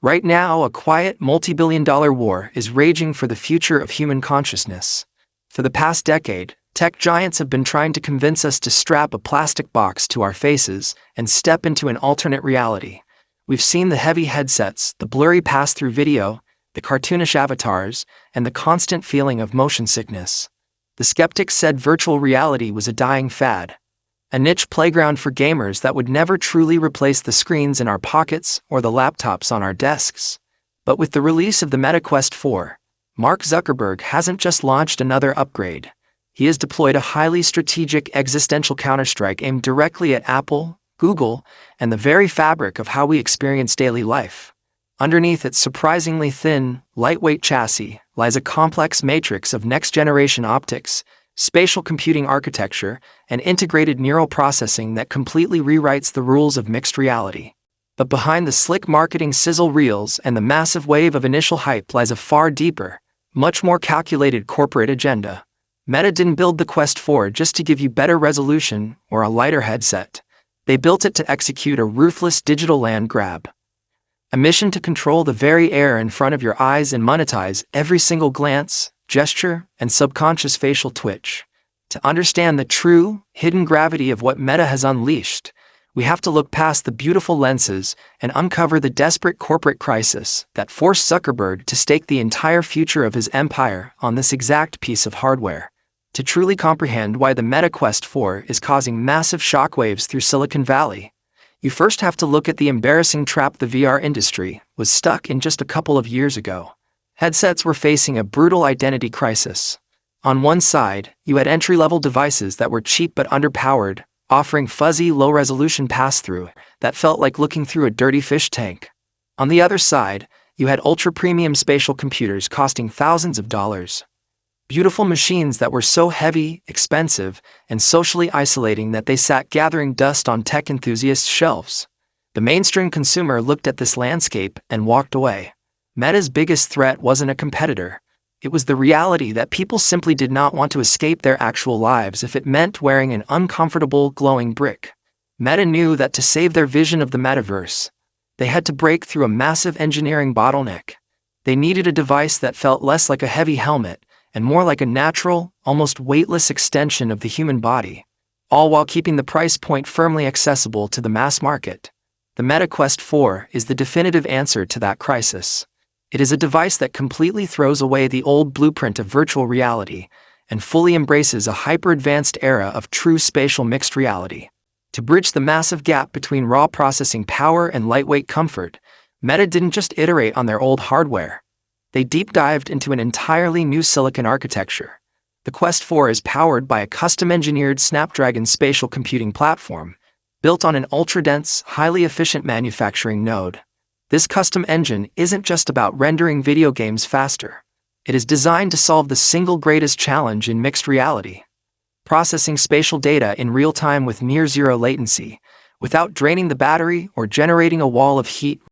Right now, a quiet, multi-billion-dollar war is raging for the future of human consciousness. For the past decade, tech giants have been trying to convince us to strap a plastic box to our faces and step into an alternate reality. We've seen the heavy headsets, the blurry pass-through video, the cartoonish avatars, and the constant feeling of motion sickness. The skeptics said virtual reality was a dying fad, a niche playground for gamers that would never truly replace the screens in our pockets or the laptops on our desks. But with the release of the Meta Quest 4, Mark Zuckerberg hasn't just launched another upgrade. He has deployed a highly strategic existential counterstrike aimed directly at Apple, Google, and the very fabric of how we experience daily life. Underneath its surprisingly thin, lightweight chassis lies a complex matrix of next-generation optics, spatial computing architecture, and integrated neural processing that completely rewrites the rules of mixed reality. But behind the slick marketing sizzle reels and the massive wave of initial hype lies a far deeper, much more calculated corporate agenda. Meta didn't build the Quest 4 just to give you better resolution or a lighter headset. They built it to execute a ruthless digital land grab. A mission to control the very air in front of your eyes and monetize every single glance, gesture, and subconscious facial twitch. To understand the true, hidden gravity of what Meta has unleashed, we have to look past the beautiful lenses and uncover the desperate corporate crisis that forced Zuckerberg to stake the entire future of his empire on this exact piece of hardware. To truly comprehend why the Meta Quest 4 is causing massive shockwaves through Silicon Valley, you first have to look at the embarrassing trap the VR industry was stuck in just a couple of years ago. Headsets were facing a brutal identity crisis. On one side, you had entry-level devices that were cheap but underpowered, offering fuzzy, low-resolution pass-through that felt like looking through a dirty fish tank. On the other side, you had ultra-premium spatial computers costing thousands of dollars. Beautiful machines that were so heavy, expensive, and socially isolating that they sat gathering dust on tech enthusiasts' shelves. The mainstream consumer looked at this landscape and walked away. Meta's biggest threat wasn't a competitor. It was the reality that people simply did not want to escape their actual lives if it meant wearing an uncomfortable, glowing brick. Meta knew that to save their vision of the metaverse, they had to break through a massive engineering bottleneck. They needed a device that felt less like a heavy helmet and more like a natural, almost weightless extension of the human body, all while keeping the price point firmly accessible to the mass market. The Meta Quest 4 is the definitive answer to that crisis. It is a device that completely throws away the old blueprint of virtual reality and fully embraces a hyper-advanced era of true spatial mixed reality. To bridge the massive gap between raw processing power and lightweight comfort, Meta didn't just iterate on their old hardware. They deep-dived into an entirely new silicon architecture. The Quest 4 is powered by a custom-engineered Snapdragon spatial computing platform, built on an ultra-dense, highly efficient manufacturing node. This custom engine isn't just about rendering video games faster. It is designed to solve the single greatest challenge in mixed reality: processing spatial data in real time with near-zero latency, without draining the battery or generating a wall of heat